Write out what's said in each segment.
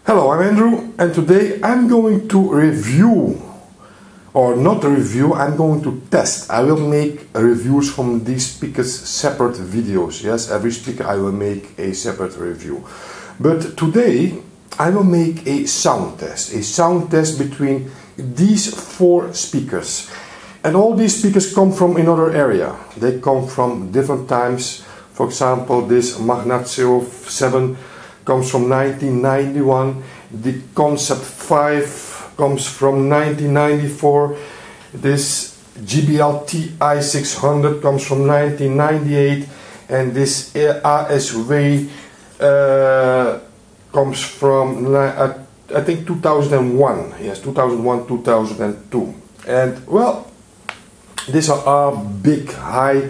Hello, I'm Andrew, and today I'm going to review, or not review, I'm going to test. I will make reviews from these speakers, separate videos. Yes, every speaker I will make a separate review. But today I will make a sound test between these four speakers. And all these speakers come from another area. They come from different times. For example, this Magnat 07 comes from 1991, the Concept 5 comes from 1994, this JBL TI600 comes from 1998, and this ASW comes from I think 2001, yes, 2001, 2002. And well, these are big, high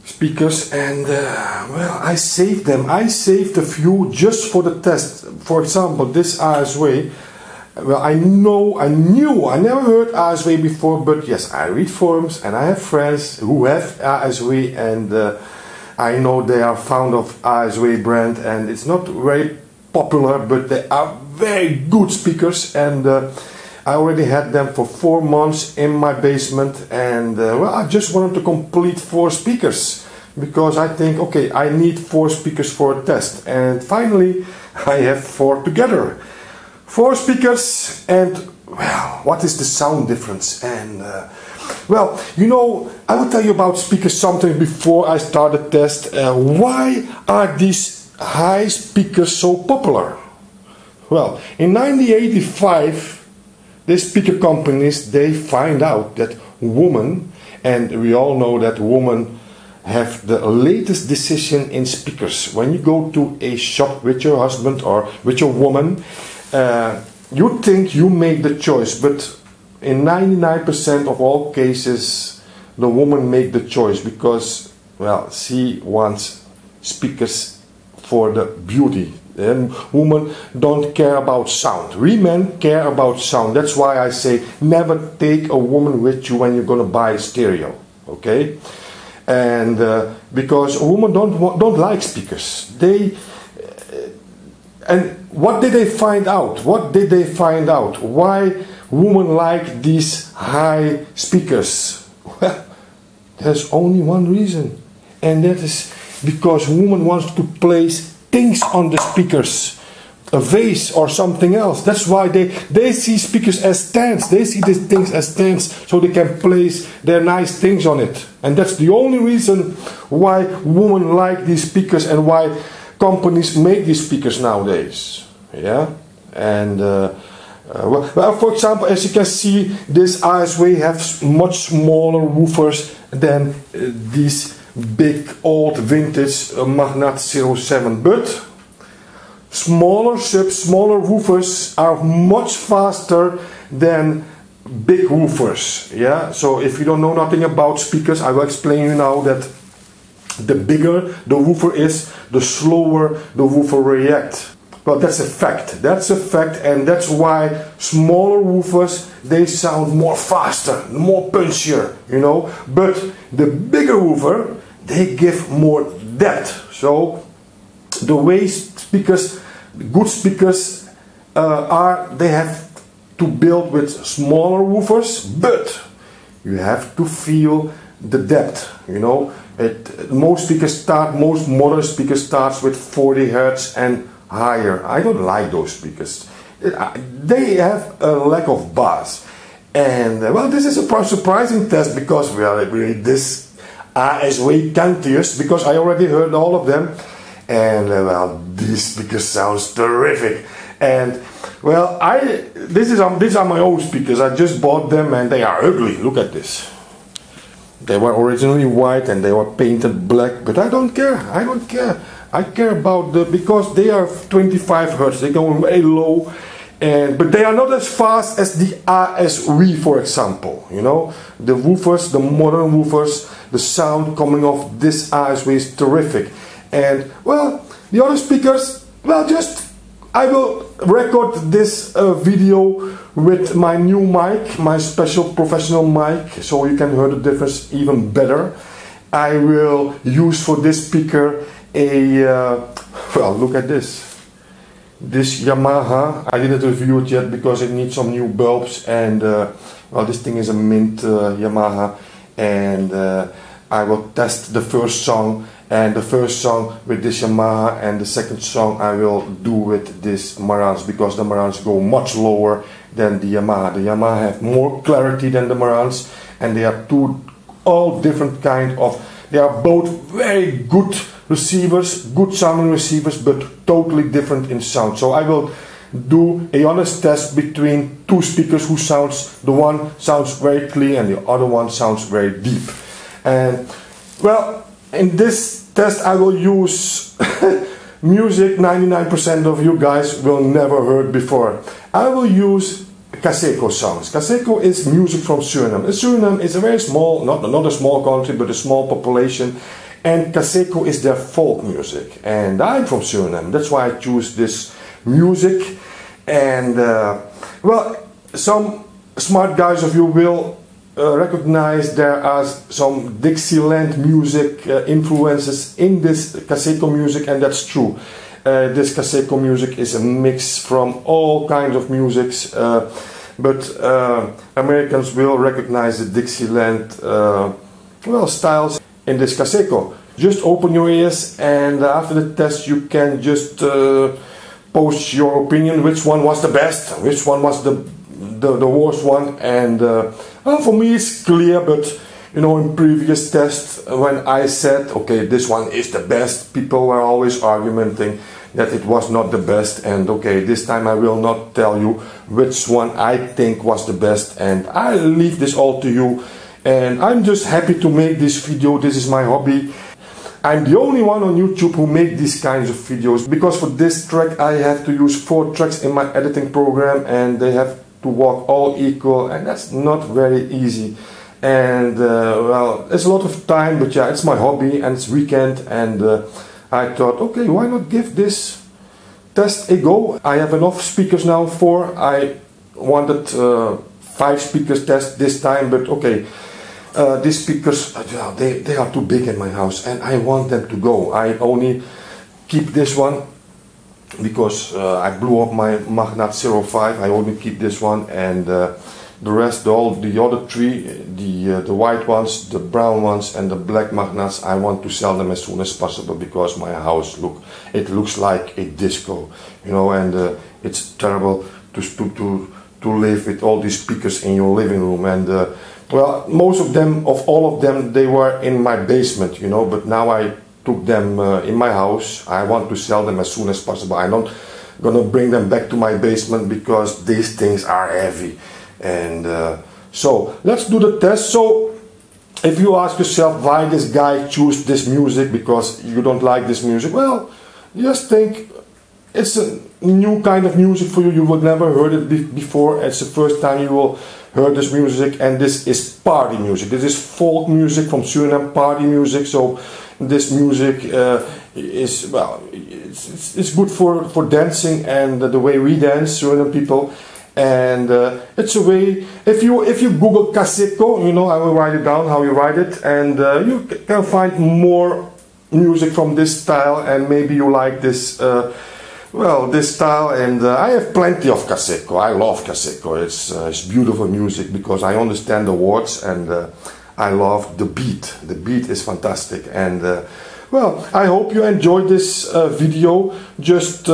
speakers, and well, I saved them. I saved a few just for the test. For example, this ASW. Well, I never heard ASW before, but yes, I read forums and I have friends who have ASW, and I know they are fond of ASW brand, and it's not very popular, but they are very good speakers, and I already had them for 4 months in my basement, and well, I just wanted to complete 4 speakers because I think, okay, I need 4 speakers for a test, and finally I have 4 together. 4 speakers, and well, what is the sound difference? And well, you know, I will tell you about speakers something before I start the test. Why are these high speakers so popular? Well, in 1985, the speaker companies, they find out that women, and we all know that women have the latest decision in speakers. When you go to a shop with your husband or with your woman, you think you make the choice, but in 99% of all cases, the woman make the choice because, well, she wants speakers for the beauty. And women don't care about sound. We men care about sound. That's why I say never take a woman with you when you're gonna buy a stereo. Okay? And because women don't like speakers. And what did they find out? What did they find out? Why women like these high speakers? Well, there's only one reason, and that is because women wants to place things on the speakers, a vase or something else. That's why they see speakers as stands. They see these things as stands so they can place their nice things on it. And that's the only reason why women like these speakers and why companies make these speakers nowadays. Yeah, and well, for example, as you can see, this ASW has much smaller woofers than these big old vintage Magnat 07, but smaller woofers are much faster than big woofers. Yeah, so if you don't know nothing about speakers, I will explain you now that the bigger the woofer is, the slower the woofer reacts. Well, that's a fact. That's a fact, and that's why smaller woofers, they sound more faster, more punchier, you know. But the bigger woofer, they give more depth. So the way speakers, good speakers they have to build with smaller woofers, but you have to feel the depth, you know. Most modern speakers starts with 40 Hz and higher. I don't like those speakers. They have a lack of bass. And well, this is a surprising test because we are really this ASW cantius, because I already heard all of them, and well, this speaker sounds terrific. And well, these are my own speakers. I just bought them and they are ugly. Look at this. They were originally white and they were painted black, but I don't care. I don't care. I care about because they are 25 Hz. They go very low, but they are not as fast as the ASW, for example. You know, the woofers, the modern woofers, the sound coming off this ASW is terrific. And well, the other speakers, well, I will record this video with my new mic, my special professional mic, so you can hear the difference even better. I will use for this speaker a well, look at this. this Yamaha. I didn't review it yet because it needs some new bulbs, and well, this thing is a mint Yamaha, and I will test the first song, and the first song with this Yamaha, and the second song I will do with this Marantz, because the Marantz go much lower than the Yamaha. The Yamaha have more clarity than the Marantz, and they are all different kind of, they are both very good receivers, good sounding receivers, but totally different in sound. So I will do a honest test between two speakers who sounds, the one sounds very clean and the other one sounds very deep. And well, in this test I will use music 99% of you guys will never heard before. I will use Kaseko songs. Kaseko is music from Suriname. Suriname is a very small, not a small country, but a small population, and Kaseko is their folk music. And I'm from Suriname, that's why I choose this music. And well, some smart guys of you will recognize there are some Dixieland music influences in this Kaseko music, and that's true. This Kaseko music is a mix from all kinds of musics, but Americans will recognize the Dixieland well, styles in this Kaseko. Just open your ears, and after the test you can just post your opinion, which one was the best, which one was the worst one. And well, for me it's clear, but you know, in previous tests when I said okay, this one is the best, people were always arguing that it was not the best. And okay, this time I will not tell you which one I think was the best, and I leave this all to you. And I'm just happy to make this video. This is my hobby. I'm the only one on YouTube who make these kinds of videos, because for this track I have to use 4 tracks in my editing program, and they have to walk all equal, and that's not very easy. And well, it's a lot of time, but yeah, it's my hobby and it's weekend, and I thought okay, why not give this test a go. I have enough speakers now, 4. I wanted 5 speakers test this time, but okay, these speakers, they are too big in my house, and I want them to go. I only keep this one because I blew up my Magnat 05. I only keep this one, and the rest, all the other 3, the white ones, the brown ones, and the black Magnats, I want to sell them as soon as possible, because my house looks like a disco, you know, and it's terrible to live with all these speakers in your living room. And well, most of them, all of them, they were in my basement, you know, but now I took them in my house. I want to sell them as soon as possible. I'm not gonna bring them back to my basement because these things are heavy. And so let's do the test. So if you ask yourself why this guy choose this music because you don't like this music, well, just think it's a new kind of music for you. You would never heard it before. It's the first time you will heard this music, and this is party music. This is folk music from Suriname, party music. So this music is, well, it's good for dancing and the way we dance, Suriname people. And it's a way, if you Google Kaseko, you know, I will write it down how you write it, and you can find more music from this style, and maybe you like this well, this style. And I have plenty of Kaseko. I love Kaseko. It's beautiful music because I understand the words, and I love the beat. The beat is fantastic. And well, I hope you enjoyed this video. Just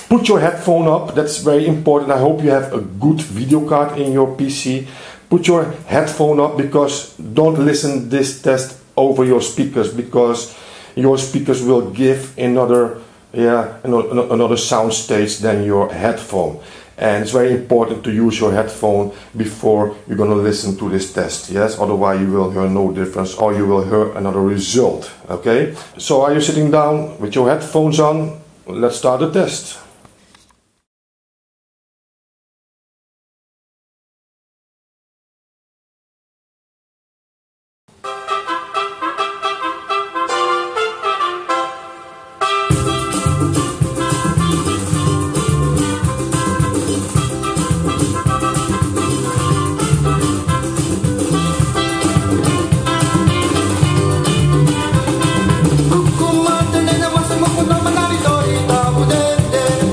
put your headphone up. That's very important. I hope you have a good video card in your PC. Put your headphone up, because don't listen this test over your speakers, because your speakers will give another sound stage than your headphone. And it's very important to use your headphone before you're going to listen to this test. Yes, otherwise you will hear no difference, or you will hear another result. Okay, so are you sitting down with your headphones on? Let's start the test. Kumanda na naman sa mga manarito, itaw din.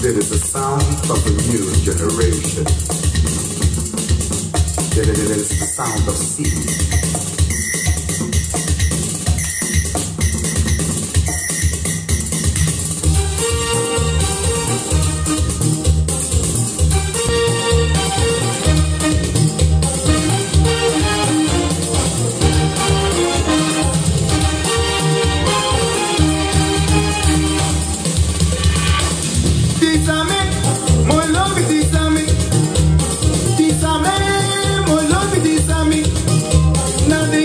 It is the sound of a new generation. It is the sound of seed. Nothing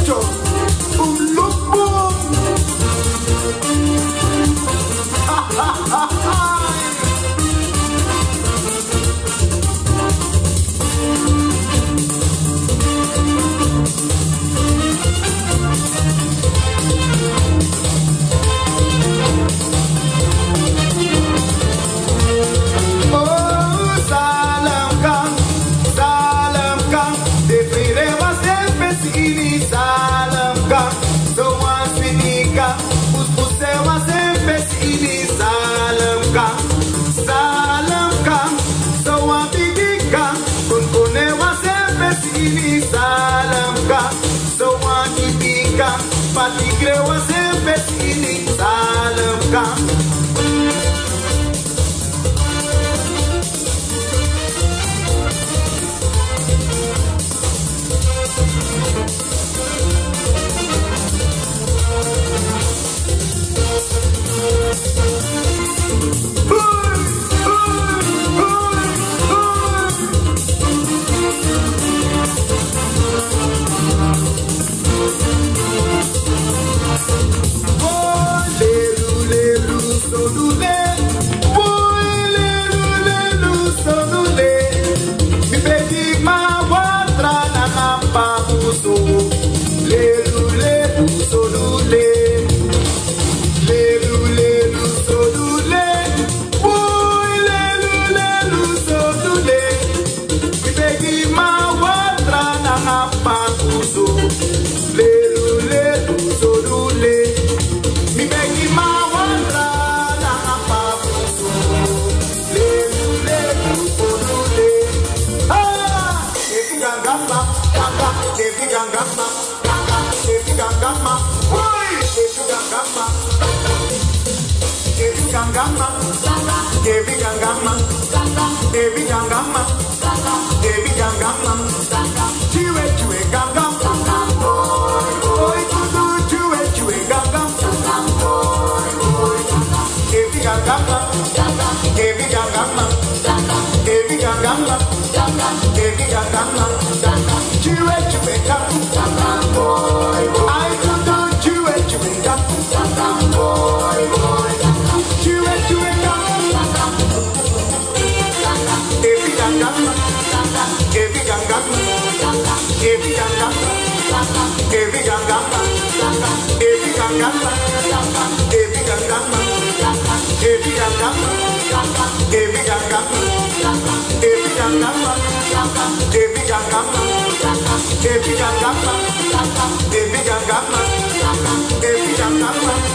Maestro, un look boom. Pati krewa sempre sini salam kam. Baby,